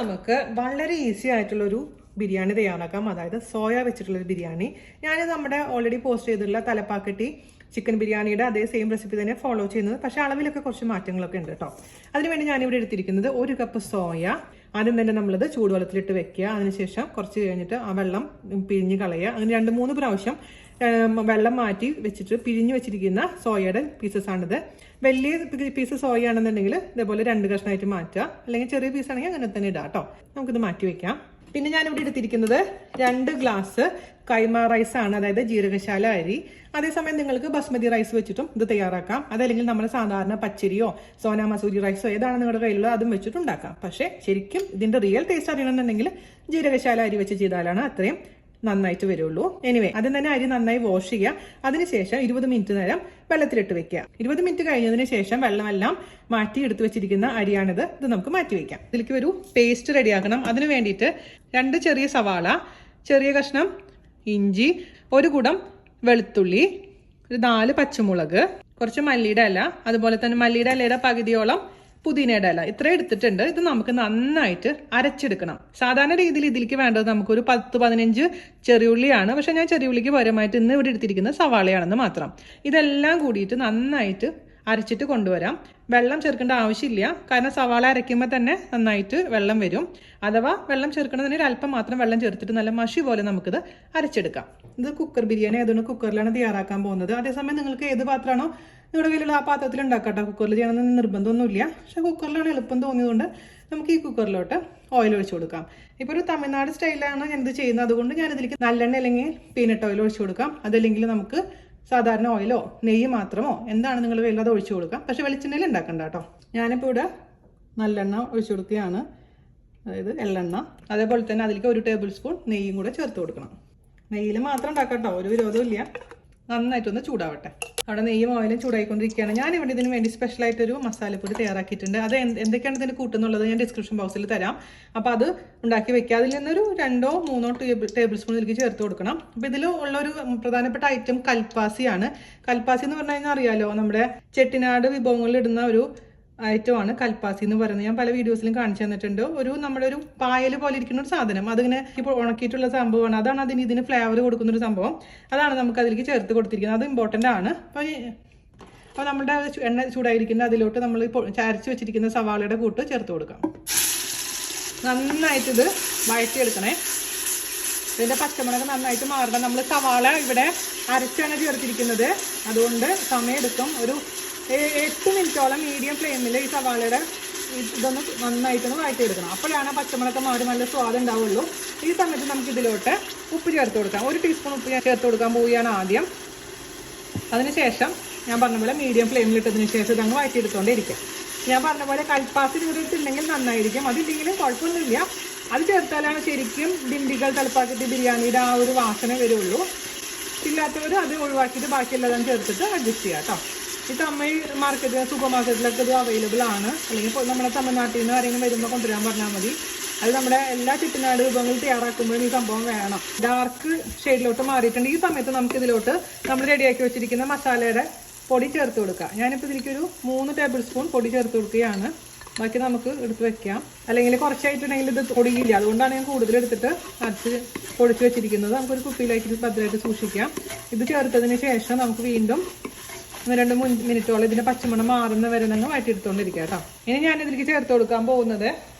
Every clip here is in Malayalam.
നമുക്ക് വളരെ ഈസി ആയിട്ടുള്ളൊരു ബിരിയാണി തയ്യാറാക്കാം. അതായത് സോയ വെച്ചിട്ടുള്ളൊരു ബിരിയാണി. ഞാനിത് നമ്മുടെ ഓൾറെഡി പോസ്റ്റ് ചെയ്തിട്ടുള്ള തലപ്പാക്കട്ടി ചിക്കൻ ബിരിയാണിയുടെ അതേ സെയിം റെസിപ്പി തന്നെ ഫോളോ ചെയ്യുന്നത്. പക്ഷേ അളവിലൊക്കെ കുറച്ച് മാറ്റങ്ങളൊക്കെ ഉണ്ട് കേട്ടോ. അതിനുവേണ്ടി ഞാനിവിടെ എടുത്തിരിക്കുന്നത് 1 കപ്പ് സോയ. ആദ്യം തന്നെ നമ്മളത് ചൂടുവെള്ളത്തിലിട്ട് വെക്കുക. അതിനുശേഷം കുറച്ച് കഴിഞ്ഞിട്ട് ആ വെള്ളം പിഴിഞ്ഞ് കളയുക. അങ്ങനെ 2-3 പ്രാവശ്യം വെള്ളം മാറ്റി വെച്ചിട്ട് പിഴിഞ്ഞ് വെച്ചിരിക്കുന്ന സോയയുടെ പീസസ് ആണിത്. വലിയ പീസ് സോയ ആണെന്നുണ്ടെങ്കിൽ ഇതേപോലെ 2 കഷ്ണമായിട്ട് മാറ്റുക. അല്ലെങ്കിൽ ചെറിയ പീസ് ആണെങ്കിൽ അങ്ങനെ തന്നെ ഇടാം കേട്ടോ. നമുക്കിത് മാറ്റി വെക്കാം. പിന്നെ ഞാനിവിടെ എടുത്തിരിക്കുന്നത് 2 ഗ്ലാസ് കൈമ റൈസ് ആണ്, അതായത് ജീരകശാല അരി. അതേസമയം നിങ്ങൾക്ക് ബസ്മതി റൈസ് വെച്ചിട്ടും ഇത് തയ്യാറാക്കാം. അതല്ലെങ്കിൽ നമ്മൾ സാധാരണ പച്ചരിയോ സോന മസൂരി റൈസോ ഏതാണ് നിങ്ങളുടെ കയ്യിലുള്ളത് അതും വെച്ചിട്ട് ഉണ്ടാക്കാം. പക്ഷേ ശരിക്കും ഇതിന്റെ റിയൽ ടേസ്റ്റ് അറിയണമെന്നുണ്ടെങ്കിൽ ജീരകശാല അരി വെച്ച് ചെയ്താലാണ് അത്രയും നന്നായിട്ട് വരുള്ളൂ. എനിവേ ആദ്യം തന്നെ അരി നന്നായി വാഷ് ചെയ്യുക. അതിനുശേഷം 20 മിനിറ്റ് നേരം വെള്ളത്തിലിട്ട് വെക്കുക. 20 മിനിറ്റ് കഴിഞ്ഞതിന് ശേഷം വെള്ളമെല്ലാം മാറ്റി എടുത്തു വെച്ചിരിക്കുന്ന അരിയാണിത്. ഇത് നമുക്ക് മാറ്റി വെക്കാം. ഇതിലേക്ക് ഒരു പേസ്റ്റ് റെഡിയാക്കണം. അതിന് വേണ്ടിയിട്ട് 2 ചെറിയ സവാള, ചെറിയ കഷ്ണം ഇഞ്ചി, 1 കുടം വെളുത്തുള്ളി, ഒരു 4 പച്ചമുളക്, കുറച്ച് മല്ലിയുടെ ഇല, അതുപോലെ തന്നെ മല്ലിയുടെ ഇലയുടെ പകുതിയോളം പുതിനയുടെ ഇല, ഇത്ര എടുത്തിട്ടുണ്ട്. ഇത് നമുക്ക് നന്നായിട്ട് അരച്ചെടുക്കണം. സാധാരണ രീതിയിൽ ഇതിലേക്ക് വേണ്ടത് നമുക്കൊരു 10-15 ചെറിയുള്ളിയാണ്. പക്ഷെ ഞാൻ ചെറിയുള്ളിക്ക് പകരമായിട്ട് ഇന്ന് ഇവിടെ എടുത്തിരിക്കുന്നത് സവാളയാണെന്ന് മാത്രം. ഇതെല്ലാം കൂടിയിട്ട് നന്നായിട്ട് അരച്ചിട്ട് കൊണ്ടുവരാം. വെള്ളം ചേർക്കേണ്ട ആവശ്യമില്ല, കാരണം സവാള അരയ്ക്കുമ്പോൾ തന്നെ നന്നായിട്ട് വെള്ളം വരും. അഥവാ വെള്ളം ചേർക്കണമെന്നുണ്ടെങ്കിൽ അല്പം മാത്രം വെള്ളം ചേർത്തിട്ട് നല്ല മഷി പോലെ നമുക്കിത് അരച്ചെടുക്കാം. ഇത് കുക്കർ ബിരിയാണി ആയതുകൊണ്ട് കുക്കറിലാണ് തയ്യാറാക്കാൻ പോകുന്നത്. അതേസമയം നിങ്ങൾക്ക് ഏത് പാത്രമാണോ നിങ്ങളുടെ കയ്യിലുള്ള ആ പാത്രത്തിൽ ഉണ്ടാക്കട്ടെ. കുക്കറിൽ ചെയ്യണമെന്ന് നിർബന്ധമൊന്നുമില്ല. പക്ഷെ കുക്കറിലാണ് എളുപ്പം തോന്നിയതുകൊണ്ട് നമുക്ക് ഈ കുക്കറിലോട്ട് ഓയിൽ ഒഴിച്ചു കൊടുക്കാം. ഇപ്പോൾ ഒരു തമിഴ്നാട് സ്റ്റൈലിലാണ് ഞാനിത് ചെയ്യുന്നത്. അതുകൊണ്ട് ഞാനിതിലേക്ക് നല്ലെണ്ണ അല്ലെങ്കിൽ പീനട്ട് ഓയിൽ ഒഴിച്ചു കൊടുക്കാം. അതല്ലെങ്കിൽ നമുക്ക് സാധാരണ ഓയിലോ നെയ്യ് മാത്രമോ എന്താണ് നിങ്ങൾ വേണ്ടത് ഒഴിച്ചു കൊടുക്കാം. പക്ഷെ വെളിച്ചെണ്ണയിൽ ഉണ്ടാക്കണ്ട കേട്ടോ. ഞാനിപ്പോൾ ഇവിടെ നല്ലെണ്ണ ഒഴിച്ചു കൊടുക്കുകയാണ്, അതായത് എള്ളെണ്ണ. അതേപോലെ തന്നെ അതിലേക്ക് 1 ടേബിൾ സ്പൂൺ നെയ്യും കൂടെ ചേർത്ത് കൊടുക്കണം. നെയ്യിൽ മാത്രം ഉണ്ടാക്കാം കേട്ടോ, ഒരു വിരോധവും ഇല്ല. നന്നായിട്ടൊന്ന് ചൂടാവട്ടെ. അവിടെ നെയ്യും ഓയിലും ചൂടായിക്കൊണ്ടിരിക്കുകയാണ്. ഞാനിവിടെ ഇതിന് വേണ്ടി സ്പെഷ്യലായിട്ടൊരു മസാലപ്പൊടി തയ്യാറാക്കിയിട്ടുണ്ട്. അത് എന്തൊക്കെയാണ് ഇതിന് കൂട്ടുന്നുള്ളത് ഞാൻ ഡിസ്ക്രിപ്ഷൻ ബോക്സിൽ തരാം. അപ്പോൾ അത് ഉണ്ടാക്കി വെക്കുക. അതിൽ നിന്നൊരു 2-3 ടേബിൾ സ്പൂൺ ഇതിലേക്ക് ചേർത്ത് കൊടുക്കണം. അപ്പോൾ ഇതിൽ ഉള്ളൊരു പ്രധാനപ്പെട്ട ഐറ്റം കൽപ്പാസിയാണ്. കൽപ്പാസി എന്ന് പറഞ്ഞു കഴിഞ്ഞാൽ അറിയാലോ, നമ്മുടെ ചെട്ടിനാട് വിഭവങ്ങളിൽ ഇടുന്ന ഒരു ഐറ്റമാണ് കൽപ്പാസി എന്ന് പറയുന്നത്. ഞാൻ പല വീഡിയോസിലും കാണിച്ചു തന്നിട്ടുണ്ട്. നമ്മുടെ ഒരു പായൽ പോലെ ഇരിക്കുന്ന ഒരു സാധനം, അതിങ്ങനെ ഇപ്പോൾ ഉണക്കിയിട്ടുള്ള സംഭവമാണ്. അതാണ് ഇതിന് ഫ്ലേവർ കൊടുക്കുന്ന ഒരു സംഭവം. അതാണ് നമുക്ക് അതിലേക്ക് ചേർത്ത് കൊടുത്തിരിക്കുന്നത്. അത് ഇമ്പോർട്ടൻ്റ് ആണ്. അപ്പോൾ നമ്മുടെ എണ്ണ ചൂടായിരിക്കുന്ന അതിലോട്ട് നമ്മൾ ഇപ്പോൾ അരച്ച് വെച്ചിരിക്കുന്ന സവാളയുടെ കൂട്ട് ചേർത്ത് കൊടുക്കാം. നന്നായിട്ടിത് വഴറ്റിയെടുക്കണേ. ഇതിൻ്റെ പച്ചമുളക് നന്നായിട്ട് മാറണം. നമ്മൾ സവാള ഇവിടെ അരച്ചാണ് ചേർത്തിരിക്കുന്നത്, അതുകൊണ്ട് സമയമെടുക്കും. ഒരു 8 മിനിറ്റോളം മീഡിയം ഫ്ലെയിമിൽ ഈ സവാളയുടെ ഇതൊന്ന് നന്നായിട്ടൊന്ന് വഴറ്റിയെടുക്കണം. അപ്പോഴാണ് പച്ചമുളക് മാറി നല്ല സ്വാദം ഉണ്ടാവുള്ളൂ. ഈ സമയത്ത് നമുക്ക് ഇതിലോട്ട് ഉപ്പ് ചേർത്ത് കൊടുക്കാം. 1 ടീസ്പൂൺ ഉപ്പ് ചേർത്ത് കൊടുക്കാൻ പോവുകയാണ് ആദ്യം. അതിനുശേഷം ഞാൻ പറഞ്ഞ പോലെ മീഡിയം ഫ്ലെയിമിലിട്ടതിന് ശേഷം ഇതങ്ങ് വഴറ്റിയെടുത്തോണ്ടിരിക്കാം. ഞാൻ പറഞ്ഞ പോലെ കൽപ്പാസി ചേർത്തിട്ടുണ്ടെങ്കിൽ നന്നായിരിക്കും. അതില്ലെങ്കിലും കുഴപ്പമൊന്നുമില്ല. അത് ചേർത്താലാണ് ശരിക്കും ഡിണ്ടികൾ തലപ്പാക്കട്ടി ബിരിയാണിയുടെ ആ ഒരു വാസന വരുള്ളൂ. ഇല്ലാത്തവർ അത് ഒഴിവാക്കിയിട്ട് ബാക്കിയുള്ളതും ചേർത്തിട്ട് അഡ്ജസ്റ്റ് ചെയ്യാം കേട്ടോ. ഈ തമിഴ് സൂപ്പർ മാർക്കറ്റിലൊക്കെ ഇത് അവൈലബിൾ ആണ്. അല്ലെങ്കിൽ നമ്മുടെ തമിഴ്നാട്ടിൽ നിന്ന് ആരെങ്കിലും വരുമ്പോൾ കൊണ്ടുവരാൻ പറഞ്ഞാൽ മതി. അത് നമ്മുടെ എല്ലാ ചുറ്റുനാട് വിഭവങ്ങൾ തയ്യാറാക്കുമ്പോഴും ഈ സംഭവം വേണം. ഡാർക്ക് ഷെയ്ഡിലോട്ട് മാറിയിട്ടുണ്ട്. ഈ സമയത്ത് നമുക്ക് ഇതിലോട്ട് നമ്മൾ റെഡിയാക്കി വെച്ചിരിക്കുന്ന മസാലയുടെ പൊടി ചേർത്ത് കൊടുക്കുക. ഞാനിപ്പോൾ ഇതിലേക്കൊരു 3 ടേബിൾ സ്പൂൺ പൊടി ചേർത്ത് കൊടുക്കുകയാണ്. ബാക്കി നമുക്ക് എടുത്ത് വെക്കാം. അല്ലെങ്കിൽ കുറച്ചായിട്ടുണ്ടെങ്കിൽ ഇത് പൊടിയില്ല, അതുകൊണ്ടാണ് ഞാൻ കൂടുതൽ എടുത്തിട്ട് അരച്ച് പൊടിച്ച് വെച്ചിരിക്കുന്നത്. നമുക്കൊരു കുപ്പിയിലേക്ക് ഭദ്രമായിട്ട് സൂക്ഷിക്കാം. ഇത് ചേർത്തതിന് ശേഷം നമുക്ക് വീണ്ടും 1-2 മിനിറ്റോളം ഇതിൻ്റെ പച്ചമണം മാറുന്ന വരെ നിങ്ങൾ വഴറ്റിയെടുത്തുകൊണ്ടിരിക്കുക കേട്ടോ. ഇനി ഞാൻ ഇതിലേക്ക് ചേർത്ത് കൊടുക്കാൻ പോകുന്നത്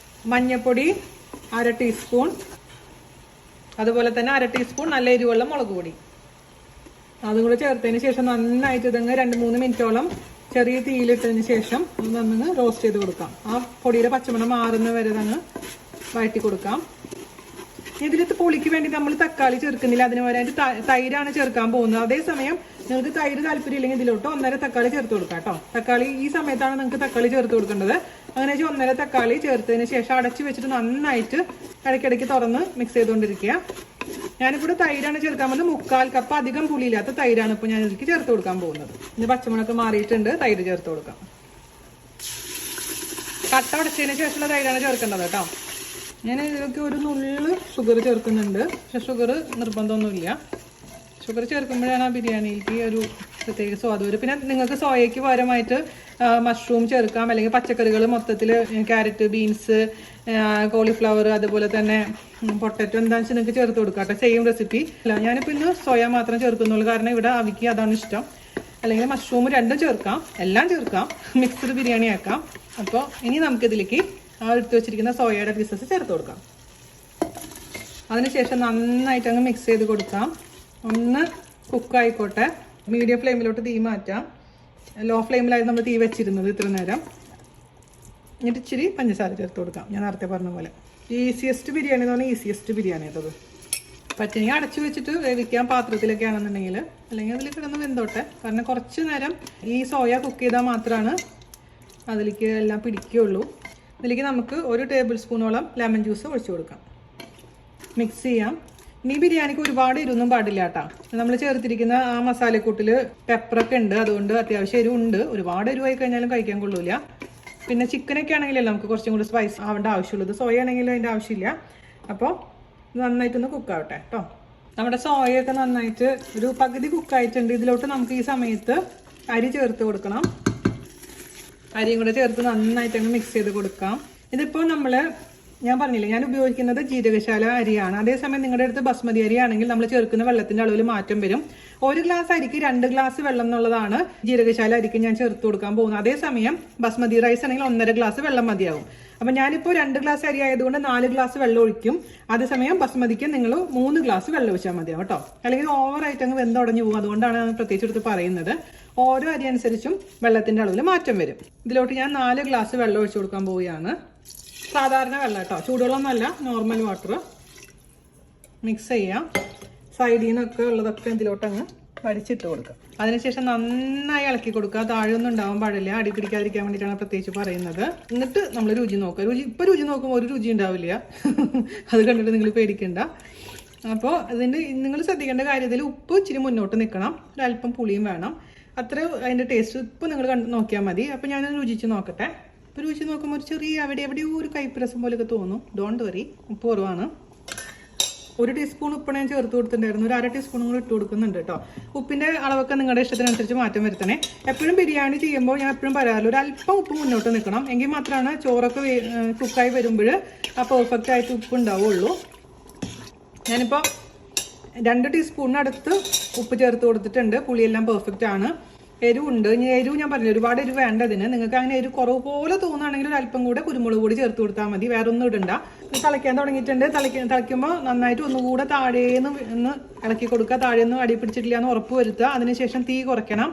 മഞ്ഞൾപ്പൊടി 1/2 ടീസ്പൂൺ, അതുപോലെ തന്നെ 1/2 ടീസ്പൂൺ നല്ല എരിവുള്ള മുളക് പൊടി. അതും കൂടെ ചേർത്തതിന് ശേഷം നന്നായിട്ട് ഇതങ്ങ് 2-3 മിനിറ്റോളം ചെറിയ തീയിലിട്ടതിന് ശേഷം നന്നങ്ങ് റോസ്റ്റ് ചെയ്ത് കൊടുക്കാം. ആ പൊടിയുടെ പച്ചമണം മാറുന്ന വരെ അങ്ങ് വഴറ്റി കൊടുക്കാം. ഇതിലത്തെ പുളിക്ക് വേണ്ടി നമ്മൾ തക്കാളി ചേർക്കുന്നില്ല, അതിന് പകരമായിട്ട് തൈരാണ് ചേർക്കാൻ പോകുന്നത്. അതേസമയം നിങ്ങൾക്ക് തൈര് താല്പര്യം ഇല്ലെങ്കിൽ ഇതിലോട്ട് 1.5 തക്കാളി ചേർത്ത് കൊടുക്കാം കേട്ടോ. തക്കാളി ഈ സമയത്താണ് നിങ്ങൾക്ക് തക്കാളി ചേർത്ത് കൊടുക്കേണ്ടത്. അങ്ങനെ 1.5 തക്കാളി ചേർത്തതിന് ശേഷം അടച്ച് വെച്ചിട്ട് നന്നായിട്ട് ഇടയ്ക്കിടയ്ക്ക് തുറന്ന് മിക്സ് ചെയ്തുകൊണ്ടിരിക്കുക. ഞാനിപ്പോൾ തൈരാണ് ചേർക്കാൻ പോകുന്നത്. 3/4 കപ്പ് അധികം പുളിയില്ലാത്ത തൈരാണ് ഇപ്പോൾ ഞാൻ ഇതിലേക്ക് ചേർത്ത് കൊടുക്കാൻ പോകുന്നത്. ഇനി പച്ചമുളക് മാറിയിട്ടുണ്ട്, തൈര് ചേർത്ത് കൊടുക്കാം. കട്ട അടച്ചതിന് ശേഷമുള്ള തൈരാണ് ചേർക്കേണ്ടത് കേട്ടോ. ഞാൻ ഇതിലേക്ക് ഒരു നുള്ള് ഷുഗർ ചേർക്കുന്നുണ്ട്. പക്ഷെ ഷുഗർ നിർബന്ധമൊന്നുമില്ല. ഷുഗർ ചേർക്കുമ്പോഴാണ് ആ ബിരിയാണിക്ക് ഒരു പ്രത്യേക സ്വാദ് വരും. പിന്നെ നിങ്ങൾക്ക് സോയയ്ക്ക് പകരമായിട്ട് മഷ്റൂം ചേർക്കാം, അല്ലെങ്കിൽ പച്ചക്കറികൾ മൊത്തത്തിൽ ക്യാരറ്റ്, ബീൻസ്, കോളിഫ്ലവർ അതുപോലെ തന്നെ പൊട്ടറ്റോ എന്താണെന്ന് വെച്ചാൽ നിങ്ങൾക്ക് ചേർത്ത് കൊടുക്കാം കേട്ടോ. സെയിം റെസിപ്പി അല്ല, ഞാനിപ്പോൾ ഇന്ന് സോയ മാത്രം ചേർക്കുന്നുള്ളൂ, കാരണം ഇവിടെ അവിക്ക് അതാണ് ഇഷ്ടം. അല്ലെങ്കിൽ മഷ്റൂം രണ്ടും ചേർക്കാം, എല്ലാം ചേർക്കാം, മിക്സ്ഡ് ബിരിയാണി ആക്കാം. അപ്പോൾ ഇനി നമുക്കിതിലേക്ക് എടുത്ത് വെച്ചിരിക്കുന്ന സോയയുടെ പീസസ് ചേർത്ത് കൊടുക്കാം. അതിനുശേഷം നന്നായിട്ട് അങ്ങ് മിക്സ് ചെയ്ത് കൊടുക്കാം. ഒന്ന് കുക്കായിക്കോട്ടെ. മീഡിയം ഫ്ലെയിമിലോട്ട് തീ മാറ്റാം. ലോ ഫ്ലെയിമിലായിരുന്നു നമ്മൾ തീ വെച്ചിരുന്നത് ഇത്ര നേരം. എന്നിട്ട് ഇച്ചിരി പഞ്ചസാര ചേർത്ത് കൊടുക്കാം. ഞാൻ നേരത്തെ പറഞ്ഞ പോലെ ഈസിയസ്റ്റ് ബിരിയാണി എന്ന് പറഞ്ഞാൽ ഈസിയസ്റ്റ് ബിരിയാണി അതത്. പറ്റുമെങ്കിൽ അടച്ചു വെച്ചിട്ട് വേവിക്കാം പാത്രത്തിലൊക്കെ ആണെന്നുണ്ടെങ്കിൽ, അല്ലെങ്കിൽ അതിൽ കിടന്ന് വെന്തോട്ടെ. കാരണം കുറച്ച് നേരം ഈ സോയ കുക്ക് ചെയ്താൽ മാത്രമാണ് അതിലേക്ക് എല്ലാം പിടിക്കുകയുള്ളൂ. ഇതിലേക്ക് നമുക്ക് 1 ടേബിൾ സ്പൂണോളം ലെമൺ ജ്യൂസ് ഒഴിച്ചു കൊടുക്കാം. മിക്സ് ചെയ്യാം. ഇനി ബിരിയാണിക്ക് ഒരുപാട് എരിവൊന്നും പാടില്ല കേട്ടോ. നമ്മൾ ചേർത്തിരിക്കുന്ന ആ മസാലക്കൂട്ടിൽ പെപ്പറൊക്കെ ഉണ്ട്, അതുകൊണ്ട് അത്യാവശ്യം എരിവുണ്ട്. ഒരുപാട് എരിവായി കഴിഞ്ഞാലും കഴിക്കാൻ കൊള്ളൂല. പിന്നെ ചിക്കനൊക്കെ ആണെങ്കിലല്ലേ നമുക്ക് കുറച്ചും കൂടി സ്പൈസ് ആവേണ്ട ആവശ്യമുള്ളത്. സോയ ആണെങ്കിലും അതിൻ്റെ ആവശ്യമില്ല. അപ്പോൾ നന്നായിട്ടൊന്ന് കുക്കാവട്ടെ കേട്ടോ. നമ്മുടെ സോയൊക്കെ നന്നായിട്ട് ഒരു പകുതി കുക്കായിട്ടുണ്ട്. ഇതിലോട്ട് നമുക്ക് ഈ സമയത്ത് അരി ചേർത്ത് കൊടുക്കണം. അരിയും കൂടെ ചേർത്ത് നന്നായിട്ട് അങ്ങ് മിക്സ് ചെയ്ത് കൊടുക്കാം. ഇതിപ്പോൾ ഞാൻ പറഞ്ഞില്ലേ, ഞാൻ ഉപയോഗിക്കുന്നത് ജീരകശാല അരിയാണ്. അതേസമയം നിങ്ങളുടെ അടുത്ത് ബസ്മതി അരി ആണെങ്കിൽ നമ്മൾ ചേർക്കുന്ന വെള്ളത്തിന്റെ അളവിൽ മാറ്റം വരും. 1 ഗ്ലാസ് അരിക്ക് 2 ഗ്ലാസ് വെള്ളം എന്നുള്ളതാണ് ജീരകശാല അരിക്ക് ഞാൻ ചേർത്ത് കൊടുക്കാൻ പോകുന്നത്. അതേസമയം ബസ്മതി റൈസ് ആണെങ്കിൽ 1.5 ഗ്ലാസ് വെള്ളം മതിയാവും. അപ്പം ഞാനിപ്പോൾ 2 ഗ്ലാസ് അരി ആയതുകൊണ്ട് 4 ഗ്ലാസ് വെള്ളം ഒഴിക്കും. അതേസമയം ബസ്മതിക്ക് നിങ്ങൾ 3 ഗ്ലാസ് വെള്ളം ഒഴിച്ചാൽ മതിയാവും കേട്ടോ. അല്ലെങ്കിൽ ഓവറായിട്ട് അങ്ങ് വെന്തുടഞ്ഞു പോകും. അതുകൊണ്ടാണ് ഞാൻ പ്രത്യേകിച്ച് എടുത്ത് പറയുന്നത്. ഓരോ അരി അനുസരിച്ചും വെള്ളത്തിന്റെ അളവിൽ മാറ്റം വരും. ഇതിലോട്ട് ഞാൻ 4 ഗ്ലാസ് വെള്ളം ഒഴിച്ചു കൊടുക്കാൻ പോവുകയാണ്. സാധാരണ വെള്ളം കേട്ടോ, ചൂടുവെള്ളമൊന്നുമല്ല, നോർമൽ വാട്ടർ. മിക്സ് ചെയ്യാം. സൈഡിൽ നിന്നൊക്കെ ഉള്ളതൊക്കെ ഇതിലോട്ട് അങ്ങ് വടിച്ചിട്ട് കൊടുക്കുക. അതിനുശേഷം നന്നായി ഇളക്കി കൊടുക്കുക. താഴെയൊന്നും ഉണ്ടാവാൻ പാടില്ല. അടി പിടിക്കാതിരിക്കാൻ വേണ്ടിയിട്ടാണ് പ്രത്യേകിച്ച് പറയുന്നത്. എന്നിട്ട് നമ്മൾ രുചി നോക്കുക. രുചി നോക്കുമ്പോൾ ഒരു രുചി ഉണ്ടാവില്ല. അത് കണ്ടിട്ട് നിങ്ങൾ പേടിക്കണ്ട. അപ്പോൾ നിങ്ങൾ ശ്രദ്ധിക്കേണ്ട കാര്യത്തിൽ ഉപ്പ് ഇച്ചിരി മുന്നോട്ട് നിൽക്കണം. ഒരല്പം പുളിയും വേണം. അത്ര അതിൻ്റെ ടേസ്റ്റ് ഇപ്പോൾ നിങ്ങൾ നോക്കിയാൽ മതി. അപ്പോൾ ഞാൻ രുചിച്ച് നോക്കട്ടെ. ഇപ്പോൾ രുചി നോക്കുമ്പോൾ ഒരു ചെറിയ എവിടെയോ ഒരു കയ്പ്പ് രസം പോലെയൊക്കെ തോന്നും. ഡോണ്ട് വറി, ഉപ്പ് കുറവാണ്. 1 ടീസ്പൂൺ ഉപ്പ് ഞാൻ ചേർത്ത് കൊടുത്തിട്ടുണ്ടായിരുന്നു. ഒരു 1/2 ടീസ്പൂൺ കൂടി ഇട്ട് കൊടുക്കുന്നുണ്ട് കേട്ടോ. ഉപ്പിൻ്റെ അളവൊക്കെ നിങ്ങളുടെ ഇഷ്ടത്തിനനുസരിച്ച് മാറ്റം വരുത്തണേ. എപ്പോഴും ബിരിയാണി ചെയ്യുമ്പോൾ ഞാൻ എപ്പോഴും പറയാറില്ല, ഒരു അല്പം ഉപ്പ് മുന്നോട്ട് നിൽക്കണം. എങ്കിൽ മാത്രമാണ് ചോറൊക്കെ കുക്കായി വരുമ്പോൾ ആ പെർഫെക്റ്റ് ആയിട്ട് ഉപ്പ് ഉണ്ടാവുള്ളൂ. ഞാനിപ്പോൾ 2 ടീസ്പൂണിനടുത്ത് ഉപ്പ് ചേർത്ത് കൊടുത്തിട്ടുണ്ട്. പുളിയെല്ലാം പെർഫെക്റ്റ് ആണ്. എരിവുണ്ട്. ഇനി എരിവ് ഞാൻ പറഞ്ഞു, ഒരുപാട് എരിവ് വേണ്ട ഇതിന്. നിങ്ങൾക്ക് അങ്ങനെ എരിവ് കുറവ് പോലെ തോന്നുകയാണെങ്കിൽ ഒരു അല്പം കൂടെ കുരുമുളക് പൊടി ചേർത്ത് കൊടുത്താൽ മതി. വേറെ ഒന്നും ഇടണ്ട. തിളയ്ക്കാൻ തുടങ്ങിയിട്ടുണ്ട്. തിളയ്ക്കുമ്പോൾ നന്നായിട്ട് ഒന്നുകൂടെ താഴേന്ന് ഒന്ന് ഇളക്കി കൊടുക്കുക. താഴേന്ന് അടി പിടിച്ചിട്ടില്ല എന്ന് ഉറപ്പ് വരുത്തുക. അതിനുശേഷം തീ കുറയ്ക്കണം.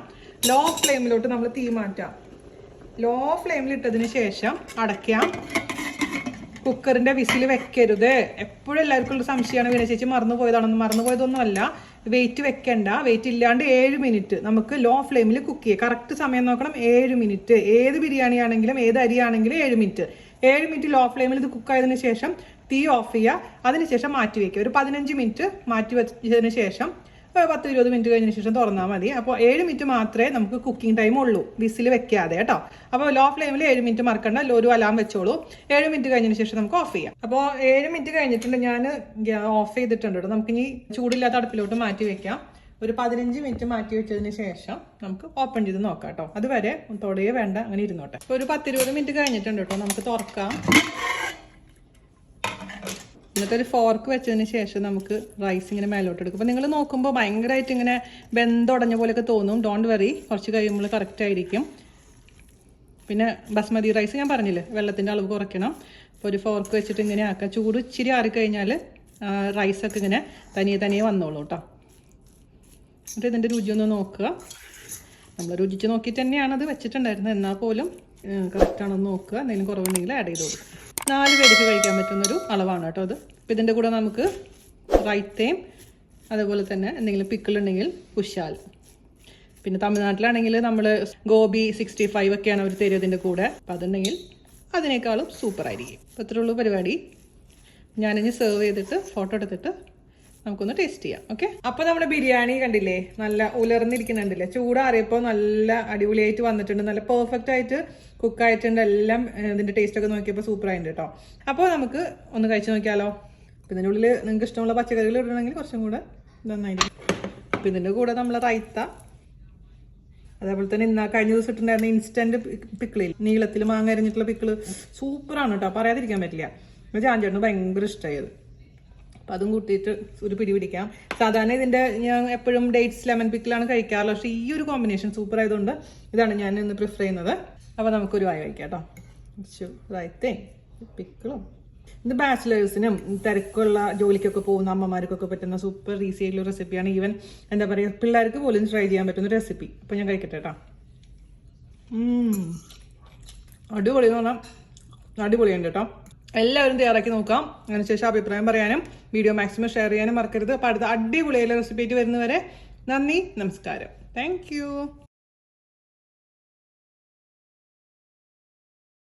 ലോ ഫ്ലെയിമിലോട്ട് നമ്മൾ തീ മാറ്റാം. ലോ ഫ്ലെയിമിൽ ഇട്ടതിന് ശേഷം അടയ്ക്കാം. കുക്കറിന്റെ വിസിൽ വെക്കരുത്. എപ്പോഴും എല്ലാവർക്കും ഉള്ള സംശയമാണ്, വീണ ചേച്ചി മറന്നുപോയതൊന്നും അല്ല. വെയിറ്റ് വെക്കണ്ട. വെയിറ്റ് ഇല്ലാണ്ട് 7 മിനിറ്റ് നമുക്ക് ലോ ഫ്ലെയിമിൽ കുക്ക് ചെയ്യാം. കറക്റ്റ് സമയം നോക്കണം. 7 മിനിറ്റ്. ഏത് ബിരിയാണി ആണെങ്കിലും ഏത് അരി ആണെങ്കിലും 7 മിനിറ്റ്. 7 മിനിറ്റ് ലോ ഫ്ലെയിമിൽ ഇത് കുക്കായതിനു ശേഷം തീ ഓഫ് ചെയ്യുക. അതിനുശേഷം മാറ്റി വയ്ക്കുക. ഒരു 15 മിനിറ്റ് മാറ്റി വെച്ചതിന് ശേഷം 10-20 മിനിറ്റ് കഴിഞ്ഞതിന് ശേഷം തുറന്നാൽ മതി. അപ്പോൾ 7 മിനിറ്റ് മാത്രമേ നമുക്ക് കുക്കിംഗ് ടൈം ഉള്ളൂ, വിസിൽ വെക്കാതെ കേട്ടോ. അപ്പോൾ ലോ ഫ്ലെയിമിൽ 7 മിനിറ്റ് മറക്കണ്ട. ഒരു അലാം വെച്ചോളൂ. 7 മിനിറ്റ് കഴിഞ്ഞതിന് ശേഷം നമുക്ക് ഓഫ് ചെയ്യാം. അപ്പോൾ 7 മിനിറ്റ് കഴിഞ്ഞിട്ടുണ്ട്. ഞാൻ ഓഫ് ചെയ്തിട്ടുണ്ട് കേട്ടോ. നമുക്കിനി ചൂടില്ലാത്ത അടുപ്പിലോട്ട് മാറ്റി വെക്കാം. ഒരു 15 മിനിറ്റ് മാറ്റി വെച്ചതിന് ശേഷം നമുക്ക് ഓപ്പൺ ചെയ്ത് നോക്കാം കേട്ടോ. അതുവരെ തൊടയെ വേണ്ട, അങ്ങനെ ഇരുന്നോട്ടെ. ഇപ്പോൾ ഒരു 10-20 മിനിറ്റ് കഴിഞ്ഞിട്ടുണ്ട് കേട്ടോ. നമുക്ക് തുറക്കാം. എന്നിട്ട് ഒരു ഫോർക്ക് വെച്ചതിന് ശേഷം നമുക്ക് റൈസ് ഇങ്ങനെ മേലോട്ട് എടുക്കും. അപ്പോൾ നിങ്ങൾ നോക്കുമ്പോൾ ഭയങ്കരമായിട്ട് ഇങ്ങനെ വെന്തുടഞ്ഞ പോലെയൊക്കെ തോന്നും. ഡോണ്ട് വറി, കുറച്ച് കഴിയുമ്പോൾ കറക്റ്റ് ആയിരിക്കും. പിന്നെ ബസ്മതി റൈസ് ഞാൻ പറഞ്ഞില്ലേ, വെള്ളത്തിൻ്റെ അളവ് കുറയ്ക്കണം. അപ്പോൾ ഒരു ഫോർക്ക് വെച്ചിട്ട് ഇങ്ങനെ ആക്കുക. ചൂട് ഇച്ചിരി ആറിക്കഴിഞ്ഞാൽ റൈസൊക്കെ ഇങ്ങനെ തനിയെ വന്നോളൂ കേട്ടോ. എന്നിട്ട് ഇതിൻ്റെ രുചി ഒന്ന് നോക്കുക. നമ്മൾ രുചിച്ച് നോക്കിയിട്ട് തന്നെയാണ് അത് വെച്ചിട്ടുണ്ടായിരുന്നത്. എന്നാൽ പോലും കറക്റ്റാണെന്ന് നോക്കുക. എന്തെങ്കിലും കുറവുണ്ടെങ്കിൽ ആഡ് ചെയ്ത് കൊടുക്കുക. 4 പേർക്ക് കഴിക്കാൻ പറ്റുന്നൊരു അളവാണ് കേട്ടോ അത്. അപ്പോൾ ഇതിൻ്റെ കൂടെ നമുക്ക് റൈത്തയും അതുപോലെ തന്നെ എന്തെങ്കിലും പിക്കിളുണ്ടെങ്കിൽ കുശാൽ. പിന്നെ തമിഴ്നാട്ടിലാണെങ്കിൽ നമ്മൾ ഗോബി 65 ഒക്കെയാണ് അവർ തരുക ഇതിൻ്റെ കൂടെ. അപ്പോൾ അതുണ്ടെങ്കിൽ അതിനേക്കാളും സൂപ്പറായിരിക്കും. അപ്പോൾ ഇത്രയുള്ളൂ പരിപാടി. ഞാനിനി സെർവ് ചെയ്തിട്ട് ഫോട്ടോ എടുത്തിട്ട് നമുക്കൊന്ന് ടേസ്റ്റ് ചെയ്യാം. ഓക്കെ. അപ്പോൾ നമ്മുടെ ബിരിയാണി കണ്ടില്ലേ, നല്ല ഉലർന്നിരിക്കുന്നുണ്ടല്ലേ. ചൂടാറിയപ്പോൾ നല്ല അടിപൊളിയായിട്ട് വന്നിട്ടുണ്ട്. നല്ല പെർഫെക്റ്റ് ആയിട്ട് കുക്കായിട്ടുണ്ട്. എല്ലാം ഇതിൻ്റെ ടേസ്റ്റൊക്കെ നോക്കിയപ്പോൾ സൂപ്പറായിട്ടുണ്ട് കേട്ടോ. അപ്പോൾ നമുക്ക് ഒന്ന് കഴിച്ച് നോക്കിയാലോ. അപ്പോൾ ഇതിൻ്റെ ഉള്ളിൽ നിങ്ങൾക്ക് ഇഷ്ടമുള്ള പച്ചക്കറികൾ ഇടണമെങ്കിൽ കുറച്ചും കൂടെ നന്നായിരിക്കും. അപ്പോൾ ഇതിൻ്റെ കൂടെ നമ്മൾ റൈത്ത അതേപോലെ തന്നെ ഇന്ന് കഴിഞ്ഞ ദിവസം ഇട്ടുണ്ടായിരുന്ന ഇൻസ്റ്റന്റ് പിക്കിളിൽ നീളത്തിൽ മാങ്ങ അരിഞ്ഞിട്ടുള്ള പിക്കിള് സൂപ്പറാണ് കേട്ടോ, പറയാതിരിക്കാൻ പറ്റില്ല. ചാഞ്ചേട്ടന് ഭയങ്കര ഇഷ്ടമായത്. അപ്പം അതും കൂട്ടിയിട്ട് ഒരു പിടി പിടിക്കാം. സാധാരണ ഇതിൻ്റെ ഞാൻ എപ്പോഴും ഡേറ്റ്സ് ലെമൺ പിക്കിളാണ് കഴിക്കാറുള്ളത്. പക്ഷേ ഈ ഒരു കോമ്പിനേഷൻ സൂപ്പർ ആയതുകൊണ്ട് ഇതാണ് ഞാൻ ഇന്ന് പ്രിഫർ ചെയ്യുന്നത്. അപ്പോൾ നമുക്കൊരു വായ കഴിക്കാം കേട്ടോ. റൈത്തേ പിക്കിളും ഇത് ബാച്ചിലേഴ്സിനും തിരക്കുള്ള ജോലിക്കൊക്കെ പോകുന്ന അമ്മമാർക്കൊക്കെ പറ്റുന്ന സൂപ്പർ ഈസി ആയിട്ടുള്ള റെസിപ്പിയാണ്. ഈവൻ എന്താ പറയുക, പിള്ളേർക്ക് പോലും ട്രൈ ചെയ്യാൻ പറ്റുന്ന റെസിപ്പി. അപ്പം ഞാൻ കഴിക്കട്ടെ കേട്ടോ. അടിപൊളി എന്ന് പറഞ്ഞാൽ അടിപൊളിയുണ്ട് കേട്ടോ. എല്ലാവരും തയ്യാറാക്കി നോക്കാം. അതിനുശേഷം അഭിപ്രായം പറയാനും വീഡിയോ മാക്സിമം ഷെയർ ചെയ്യാനും മറക്കരുത്. അപ്പോൾ അടുത്ത അടിപൊളിയായ റെസിപ്പി ആയിട്ട് വരുന്നവരെ നന്ദി, നമസ്കാരം. താങ്ക്